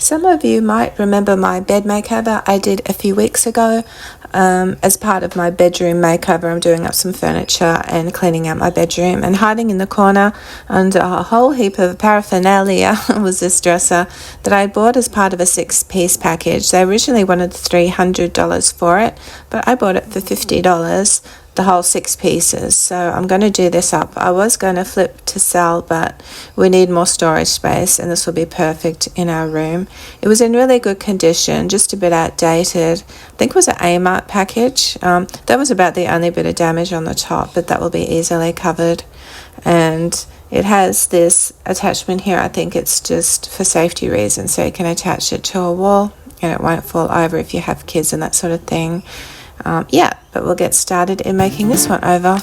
Some of you might remember my bed makeover I did a few weeks ago. As part of my bedroom makeover, I'm doing up some furniture and cleaning out my bedroom, and hiding in the corner under a whole heap of paraphernalia was this dresser that I bought as part of a 6-piece package. They originally wanted $300 for it, but I bought it for $50, the whole 6 pieces. So I'm going to do this up. I was going to flip to sell, but we need more storage space, and this will be perfect in our room. It was in really good condition, just a bit outdated. I think it was an Amart package. That was about the only bit of damage on the top, but that will be easily covered. And it has this attachment here. I think it's just for safety reasons, so you can attach it to a wall and it won't fall over if you have kids and that sort of thing. But we'll get started in making this one over.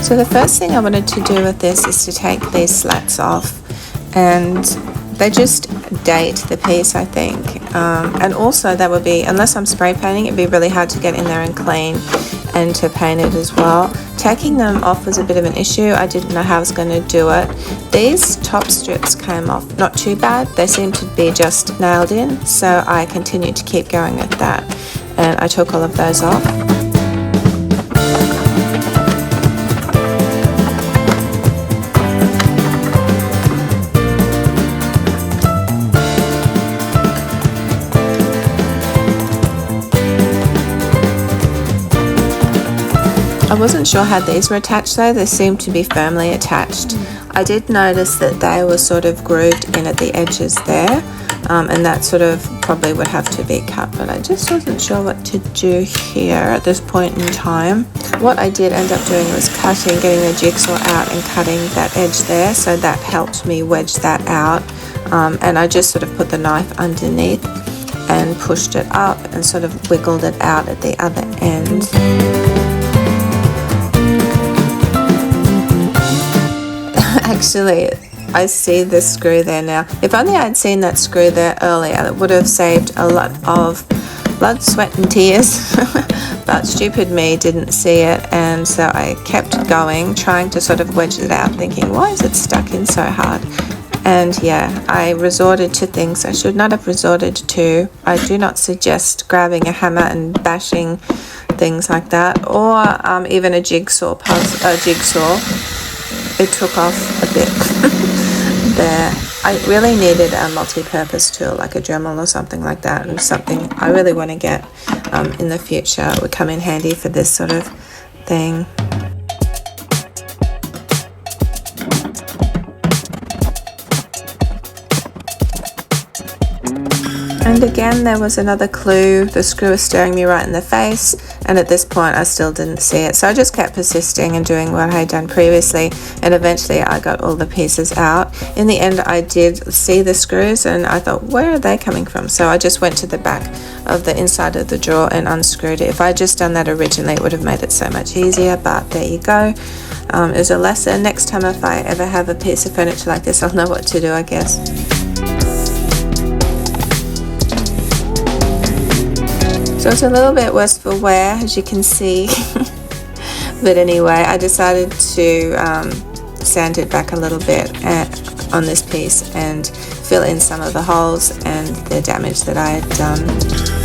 So the first thing I wanted to do with this is to take these slats off, and they just date the piece, I think. And also that would be, unless I'm spray painting, it'd be really hard to get in there and clean and to paint it as well. Taking them off was a bit of an issue. I didn't know how I was going to do it. These top strips came off not too bad. They seemed to be just nailed in, so I continued to keep going with that, and I took all of those off. I wasn't sure how these were attached though. They seemed to be firmly attached. I did notice that they were sort of grooved in at the edges there, and that sort of probably would have to be cut, but I just wasn't sure what to do here at this point in time. What I did end up doing was getting the jigsaw out and cutting that edge there, so that helped me wedge that out, and I just sort of put the knife underneath and pushed it up and sort of wiggled it out at the other end. Actually, I see the screw there now. If only I'd seen that screw there earlier, it would have saved a lot of blood, sweat and tears. But stupid me didn't see it, and so I kept going, trying to sort of wedge it out, thinking, why is it stuck in so hard? And yeah, I resorted to things I should not have resorted to. I do not suggest grabbing a hammer and bashing things like that, or even a jigsaw. It took off a bit there. I really needed a multi-purpose tool like a Dremel or something like that, and something I really want to get in the future. It would come in handy for this sort of thing. And again, there was another clue. The screw was staring me right in the face, and at this point I still didn't see it. So I just kept persisting and doing what I had done previously, and eventually I got all the pieces out. In the end, I did see the screws, and I thought, where are they coming from? So I just went to the back of the inside of the drawer and unscrewed it. If I had just done that originally, it would have made it so much easier, but there you go. It was a lesson. Next time if I ever have a piece of furniture like this, I'll know what to do, I guess. So it's a little bit worse for wear, as you can see. But anyway, I decided to sand it back a little bit on this piece and fill in some of the holes and the damage that I had done.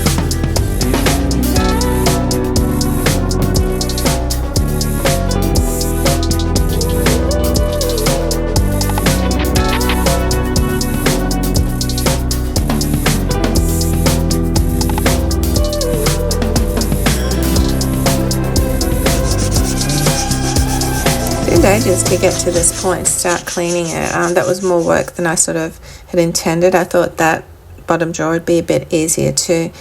Ages to get to this point, start cleaning it. That was more work than I sort of had intended. I thought that bottom drawer would be a bit easier to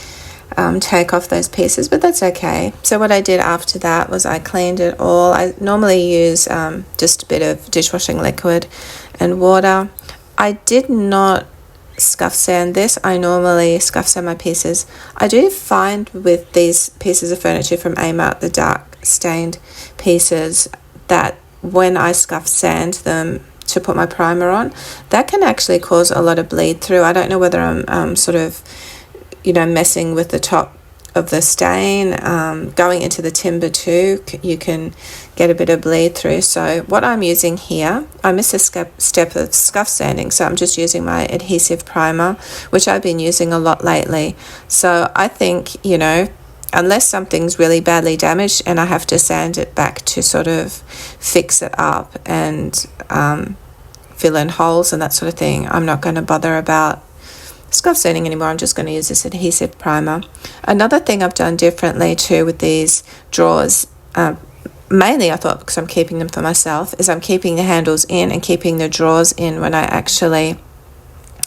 take off those pieces, but that's okay. So what I did after that was I cleaned it all. I normally use just a bit of dishwashing liquid and water. I did not scuff sand this. I normally scuff sand my pieces. I do find with these pieces of furniture from Amart, the dark stained pieces, that when I scuff sand them to put my primer on, that can actually cause a lot of bleed through. I don't know whether I'm sort of, messing with the top the stain going into the timber too. You can get a bit of bleed through. So what I'm using here, I missed a step of scuff sanding, so I'm just using my adhesive primer, which I've been using a lot lately. So I think, you know, unless something's really badly damaged and I have to sand it back to sort of fix it up and fill in holes and that sort of thing, I'm not going to bother about scuff sanding anymore. I'm just going to use this adhesive primer. Another thing I've done differently too with these drawers, mainly I thought because I'm keeping them for myself, is I'm keeping the handles in and keeping the drawers in when I actually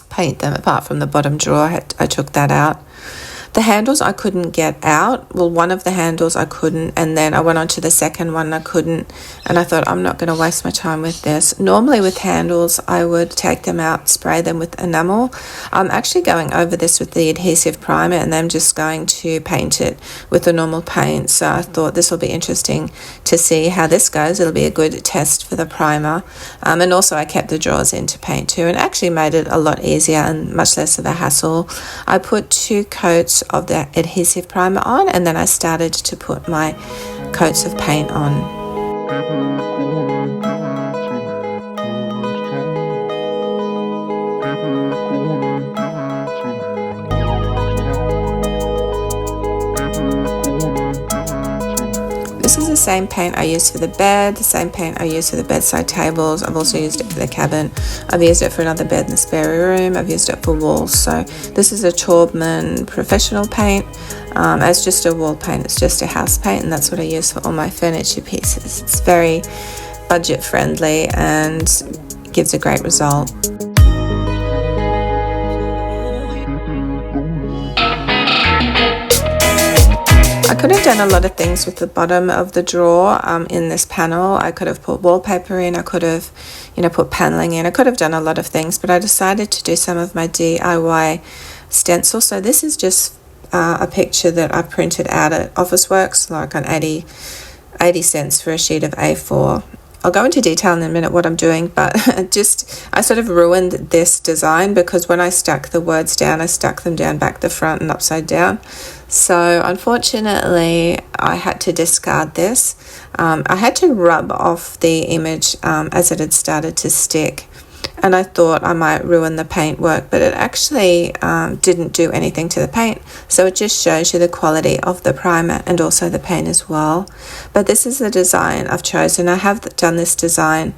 paint them, apart from the bottom drawer. I took that out. The handles I couldn't get out. Well, one of the handles I couldn't, and then I went on to the second one I couldn't, and I thought I'm not going to waste my time with this. Normally with handles I would take them out, spray them with enamel. I'm actually going over this with the adhesive primer and then just going to paint it with the normal paint. So I thought this will be interesting to see how this goes. It'll be a good test for the primer. And also I kept the drawers in to paint too, and actually made it a lot easier and much less of a hassle. I put 2 coats of the adhesive primer on, and then I started to put my coats of paint on. This is the same paint I used for the bed, the same paint I used for the bedside tables. I've also used it for the cabin. I've used it for another bed in the spare room. I've used it for walls. So this is a Taubman professional paint. It's just a wall paint. It's just a house paint, and that's what I use for all my furniture pieces. It's very budget friendly and gives a great result. I could have done a lot of things with the bottom of the drawer in this panel. I could have put wallpaper in, I could have, put paneling in. I could have done a lot of things, but I decided to do some of my DIY stencil. So this is just a picture that I printed out at Officeworks, like on 80 cents for a sheet of A4. I'll go into detail in a minute what I'm doing, but I sort of ruined this design because when I stuck the words down, I stuck them down back the front and upside down. So unfortunately, I had to discard this. I had to rub off the image as it had started to stick, and I thought I might ruin the paint work, but it actually didn't do anything to the paint. So it just shows you the quality of the primer and also the paint as well. But this is the design I've chosen. I have done this design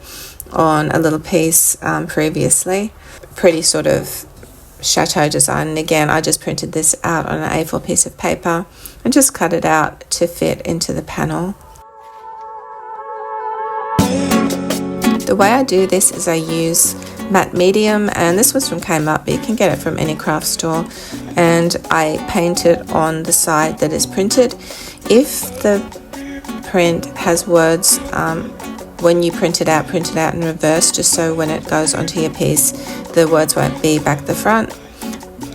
on a little piece previously, pretty sort of chateau design, and again I just printed this out on an A4 piece of paper and just cut it out to fit into the panel. The way I do this is I use matte medium, and this was from Kmart, but you can get it from any craft store, and I paint it on the side that is printed. If the print has words, when you print it out in reverse, just so when it goes onto your piece the words won't be back the front.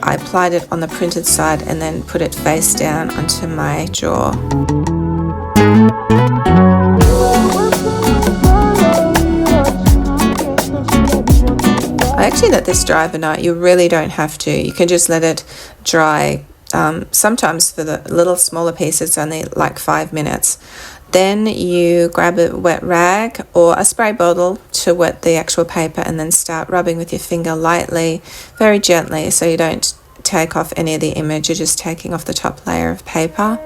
I applied it on the printed side and then put it face down onto my drawer. I actually let this dry overnight. You really don't have to. You can just let it dry. Sometimes for the little smaller pieces, only like 5 minutes. Then you grab a wet rag or a spray bottle to wet the actual paper and then start rubbing with your finger lightly, very gently, so you don't take off any of the image. You're just taking off the top layer of paper.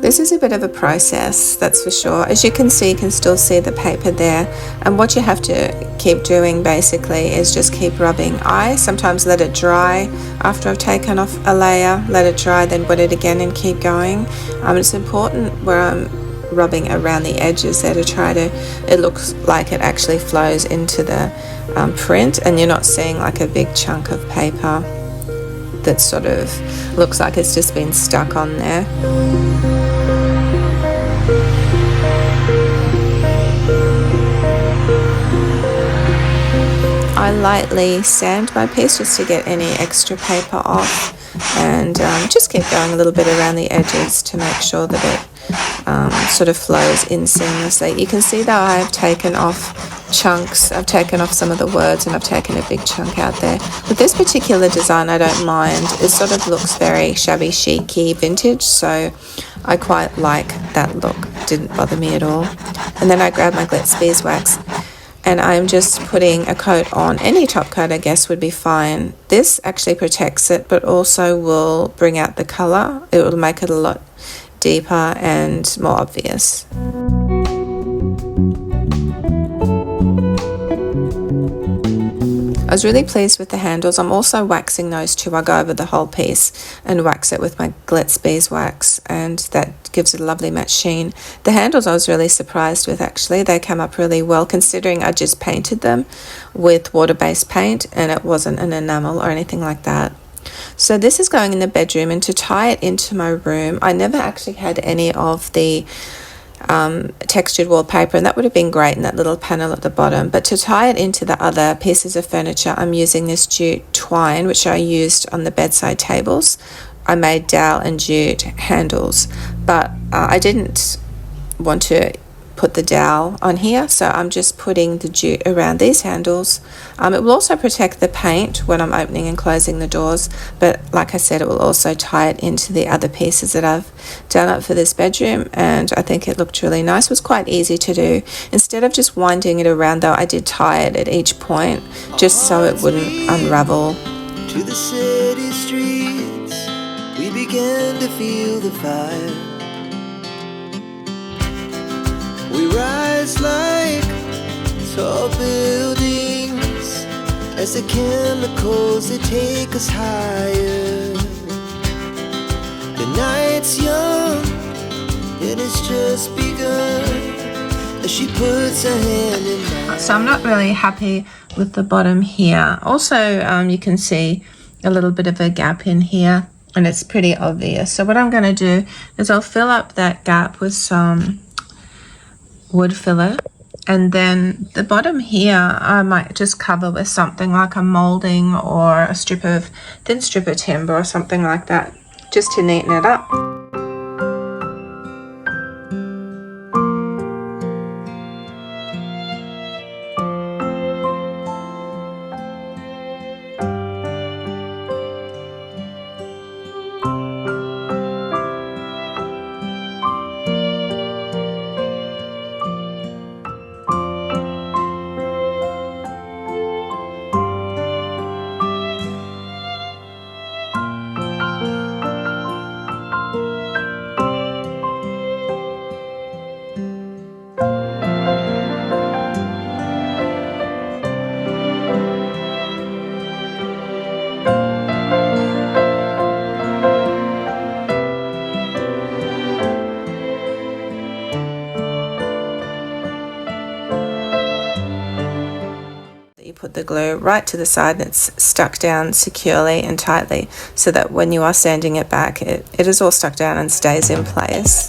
This is a bit of a process, that's for sure. As you can see, you can still see the paper there, and what you have to keep doing basically is just keep rubbing. I sometimes let it dry after I've taken off a layer, let it dry, then wet it again and keep going. It's important where I'm rubbing around the edges there to try to, it looks like it actually flows into the print, and you're not seeing like a big chunk of paper that sort of looks like it's just been stuck on there. I lightly sand my piece just to get any extra paper off. and just keep going a little bit around the edges to make sure that it sort of flows in seamlessly. You can see that I've taken off chunks. I've taken off some of the words and I've taken a big chunk out there. With this particular design, I don't mind. It sort of looks very shabby chic-y vintage, so I quite like that look. Didn't bother me at all. And then I grabbed my Glitz beeswax and I'm just putting a coat on. Any top coat, I guess, would be fine. This actually protects it, but also will bring out the colour. It will make it a lot deeper and more obvious. I was really pleased with the handles. I'm also waxing those too. I go over the whole piece and wax it with my Glitz beeswax, and that gives it a lovely matte sheen. The handles I was really surprised with, actually. They came up really well considering I just painted them with water-based paint and it wasn't an enamel or anything like that. So this is going in the bedroom, and to tie it into my room, I never actually had any of the textured wallpaper, and that would have been great in that little panel at the bottom, but to tie it into the other pieces of furniture, I'm using this jute twine which I used on the bedside tables. I made dowel and jute handles, but I didn't want to put the dowel on here, so I'm just putting the jute around these handles. It will also protect the paint when I'm opening and closing the doors, but like I said, it will also tie it into the other pieces that I've done up for this bedroom, and I think it looked really nice. It was quite easy to do. Instead of just winding it around though, I did tie it at each point just so it wouldn't unravel. To the city streets, we began to feel the fire. We rise like tall buildings as the chemicals, they take us higher. The night's young and it's just begun as she puts her hand in mine. So I'm not really happy with the bottom here. Also, you can see a little bit of a gap in here and it's pretty obvious. So what I'm going to do is I'll fill up that gap with some wood filler, and then the bottom here I might just cover with something like a molding or a thin strip of timber or something like that, just to neaten it up. You put the glue right to the side and it's stuck down securely and tightly so that when you are sanding it back, it is all stuck down and stays in place.